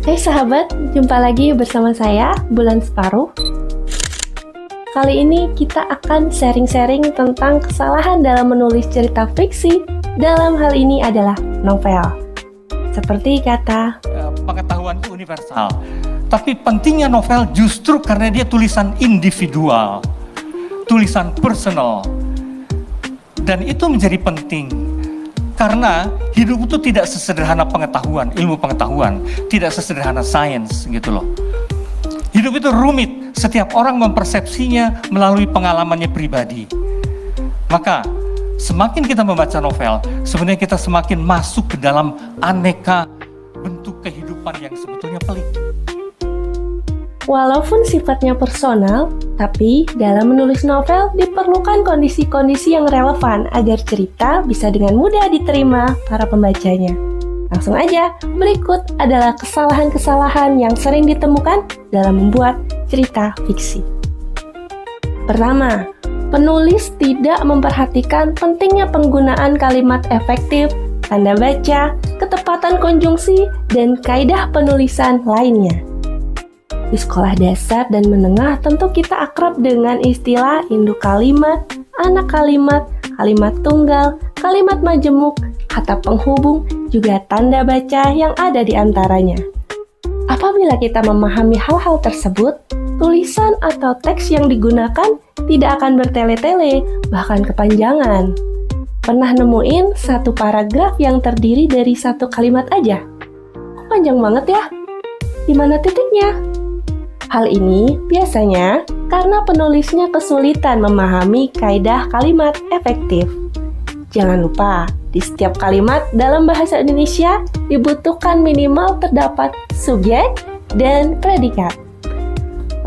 Hai sahabat, jumpa lagi bersama saya, Bulan Separuh. Kali ini kita akan sharing-sharing tentang kesalahan dalam menulis cerita fiksi. Dalam hal ini adalah novel. Seperti kata pengetahuan itu universal. Tapi pentingnya novel justru karena dia tulisan individual, tulisan personal. Dan itu menjadi penting. Karena hidup itu tidak sesederhana pengetahuan, ilmu pengetahuan, tidak sesederhana sains gitu loh. Hidup itu rumit, setiap orang mempersepsinya melalui pengalamannya pribadi. Maka semakin kita membaca novel, sebenarnya kita semakin masuk ke dalam aneka bentuk kehidupan yang sebetulnya pelik. walaupun sifatnya personal, tapi dalam menulis novel diperlukan kondisi-kondisi yang relevan agar cerita bisa dengan mudah diterima para pembacanya. Langsung aja, berikut adalah kesalahan-kesalahan yang sering ditemukan dalam membuat cerita fiksi. Pertama, penulis tidak memperhatikan pentingnya penggunaan kalimat efektif, tanda baca, ketepatan konjungsi, dan kaidah penulisan lainnya. Di sekolah dasar dan menengah tentu kita akrab dengan istilah induk kalimat, anak kalimat, kalimat tunggal, kalimat majemuk, kata penghubung, juga tanda baca yang ada di antaranya. Apabila kita memahami hal-hal tersebut, tulisan atau teks yang digunakan tidak akan bertele-tele, bahkan kepanjangan. Pernah nemuin satu paragraf yang terdiri dari satu kalimat aja? Kok panjang banget ya? Di mana titiknya? Hal ini biasanya karena penulisnya kesulitan memahami kaidah kalimat efektif. Jangan lupa, di setiap kalimat dalam bahasa Indonesia dibutuhkan minimal terdapat subjek dan predikat.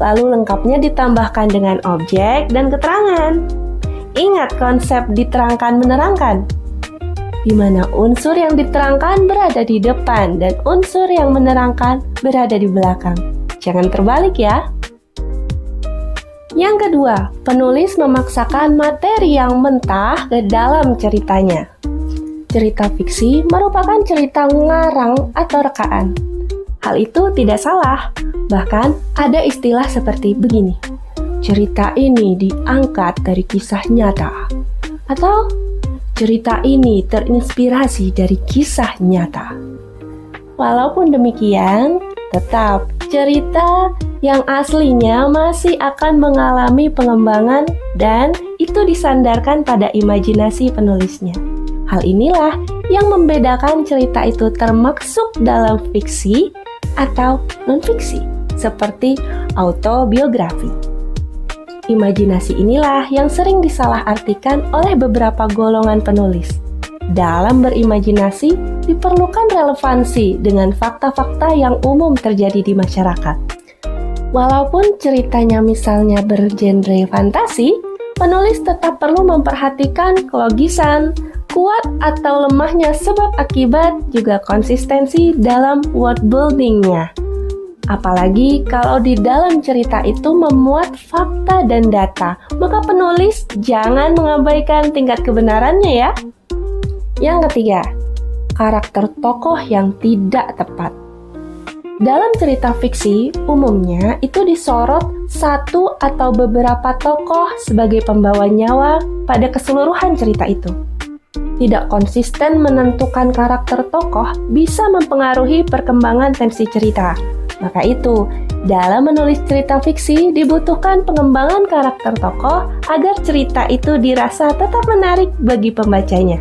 Lalu lengkapnya ditambahkan dengan objek dan keterangan. Ingat konsep diterangkan menerangkan, di mana unsur yang diterangkan berada di depan dan unsur yang menerangkan berada di belakang. Jangan terbalik ya. Yang kedua, penulis memaksakan materi yang mentah ke dalam ceritanya. Cerita fiksi merupakan cerita ngarang atau rekaan. Hal itu tidak salah. Bahkan ada istilah seperti begini. Cerita ini diangkat dari kisah nyata. Atau cerita ini terinspirasi dari kisah nyata. Walaupun demikian, tetap cerita yang aslinya masih akan mengalami pengembangan dan itu disandarkan pada imajinasi penulisnya. Hal inilah yang membedakan cerita itu termasuk dalam fiksi atau non-fiksi, seperti autobiografi. Imajinasi inilah yang sering disalahartikan oleh beberapa golongan penulis. Dalam berimajinasi, diperlukan relevansi dengan fakta-fakta yang umum terjadi di masyarakat. Walaupun ceritanya misalnya bergenre fantasi, penulis tetap perlu memperhatikan kelogisan, kuat atau lemahnya sebab akibat, juga konsistensi dalam world building-nya. Apalagi kalau di dalam cerita itu memuat fakta dan data, maka penulis jangan mengabaikan tingkat kebenarannya ya. Yang ketiga, karakter tokoh yang tidak tepat. Dalam cerita fiksi, umumnya itu disorot satu atau beberapa tokoh sebagai pembawa nyawa pada keseluruhan cerita itu. Tidak konsisten menentukan karakter tokoh bisa mempengaruhi perkembangan tensi cerita. Maka itu, dalam menulis cerita fiksi dibutuhkan pengembangan karakter tokoh agar cerita itu dirasa tetap menarik bagi pembacanya.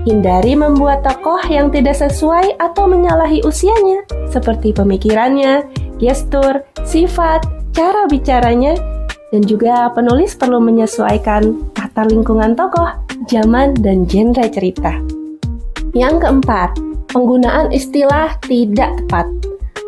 Hindari membuat tokoh yang tidak sesuai atau menyalahi usianya, seperti pemikirannya, gestur, sifat, cara bicaranya, dan juga penulis perlu menyesuaikan latar lingkungan tokoh, zaman, dan genre cerita. Yang keempat, penggunaan istilah tidak tepat.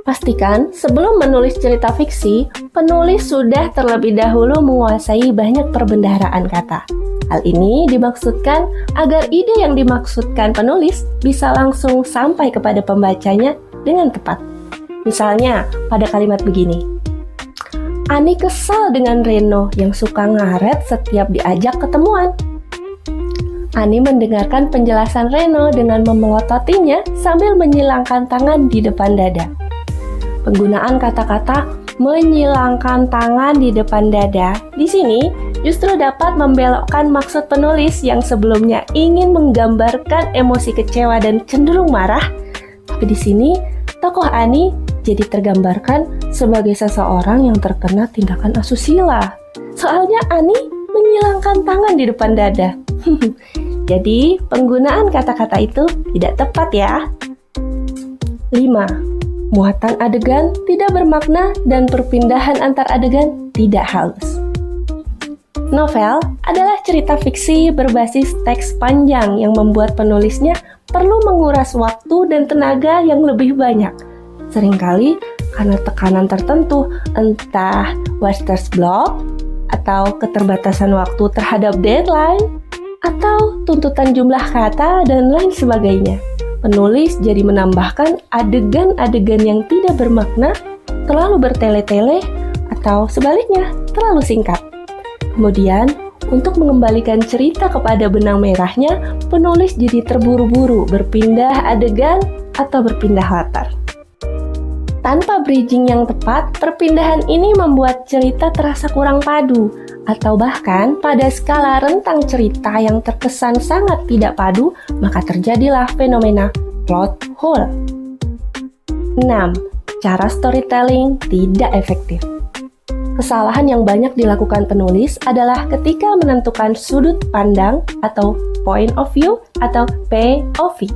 Pastikan sebelum menulis cerita fiksi, penulis sudah terlebih dahulu menguasai banyak perbendaharaan kata. Hal ini dimaksudkan agar ide yang dimaksudkan penulis bisa langsung sampai kepada pembacanya dengan tepat. Misalnya, pada kalimat begini. Ani kesal dengan Reno yang suka ngaret setiap diajak ketemuan. Ani mendengarkan penjelasan Reno dengan memelototinya sambil menyilangkan tangan di depan dada. Penggunaan kata-kata menyilangkan tangan di depan dada di sini justru dapat membelokkan maksud penulis yang sebelumnya ingin menggambarkan emosi kecewa dan cenderung marah. Tapi di sini tokoh Ani jadi tergambarkan sebagai seseorang yang terkena tindakan asusila. Soalnya Ani menyilangkan tangan di depan dada. Jadi penggunaan kata-kata itu tidak tepat ya. 5. Muatan adegan tidak bermakna dan perpindahan antar adegan tidak halus. Novel adalah cerita fiksi berbasis teks panjang yang membuat penulisnya perlu menguras waktu dan tenaga yang lebih banyak. Seringkali karena tekanan tertentu, entah writer's block, atau keterbatasan waktu terhadap deadline, atau tuntutan jumlah kata, dan lain sebagainya. Penulis jadi menambahkan adegan-adegan yang tidak bermakna, terlalu bertele-tele, atau sebaliknya, terlalu singkat. Kemudian, untuk mengembalikan cerita kepada benang merahnya, penulis jadi terburu-buru berpindah adegan atau berpindah latar. Tanpa bridging yang tepat, perpindahan ini membuat cerita terasa kurang padu, atau bahkan pada skala rentang cerita yang terkesan sangat tidak padu, maka terjadilah fenomena plot hole. 6. Cara storytelling tidak efektif. Kesalahan yang banyak dilakukan penulis adalah ketika menentukan sudut pandang atau point of view atau POV.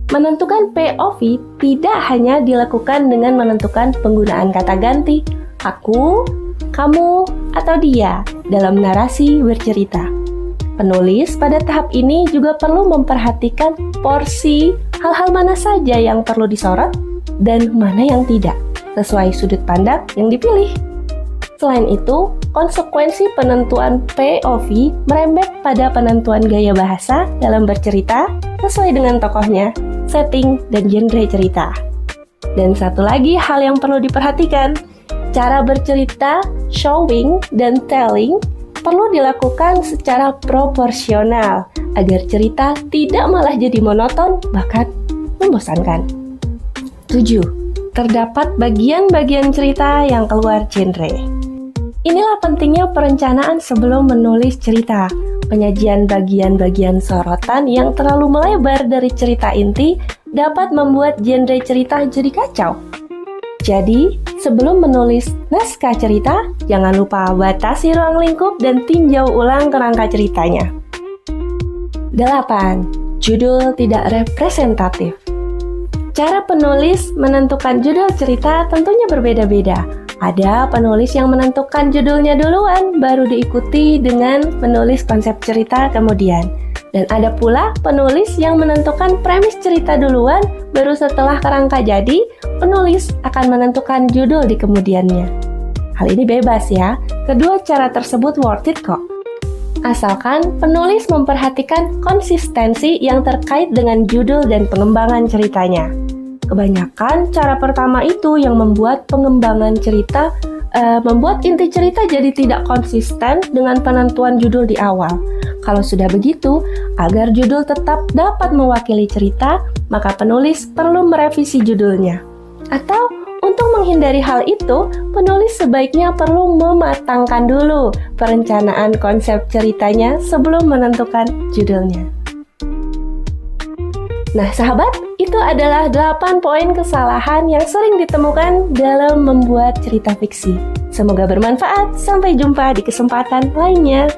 Menentukan POV tidak hanya dilakukan dengan menentukan penggunaan kata ganti aku, kamu, atau dia dalam narasi bercerita. Penulis pada tahap ini juga perlu memperhatikan porsi hal-hal mana saja yang perlu disorot dan mana yang tidak, sesuai sudut pandang yang dipilih. Selain itu, konsekuensi penentuan POV merembet pada penentuan gaya bahasa dalam bercerita sesuai dengan tokohnya, setting, dan genre cerita. Dan satu lagi hal yang perlu diperhatikan, cara bercerita, showing, dan telling perlu dilakukan secara proporsional agar cerita tidak malah jadi monoton, bahkan membosankan. 7. Terdapat bagian-bagian cerita yang keluar genre. Inilah pentingnya perencanaan sebelum menulis cerita. Penyajian bagian-bagian sorotan yang terlalu melebar dari cerita inti dapat membuat genre cerita jadi kacau. Jadi, sebelum menulis naskah cerita, jangan lupa batasi ruang lingkup dan tinjau ulang kerangka ceritanya. 8. Judul tidak representatif. Cara penulis menentukan judul cerita tentunya berbeda-beda. Ada penulis yang menentukan judulnya duluan, baru diikuti dengan menulis konsep cerita kemudian. Dan ada pula penulis yang menentukan premis cerita duluan, baru setelah kerangka jadi, penulis akan menentukan judul di kemudiannya. Hal ini bebas ya, kedua cara tersebut worth it kok. Asalkan penulis memperhatikan konsistensi yang terkait dengan judul dan pengembangan ceritanya. Kebanyakan cara pertama itu yang membuat pengembangan cerita, membuat inti cerita jadi tidak konsisten dengan penentuan judul di awal. Kalau sudah begitu, agar judul tetap dapat mewakili cerita, maka penulis perlu merevisi judulnya. Atau untuk menghindari hal itu, penulis sebaiknya perlu mematangkan dulu perencanaan konsep ceritanya sebelum menentukan judulnya. Nah, sahabat, itu adalah 8 poin kesalahan yang sering ditemukan dalam membuat cerita fiksi. Semoga bermanfaat. Sampai jumpa di kesempatan lainnya.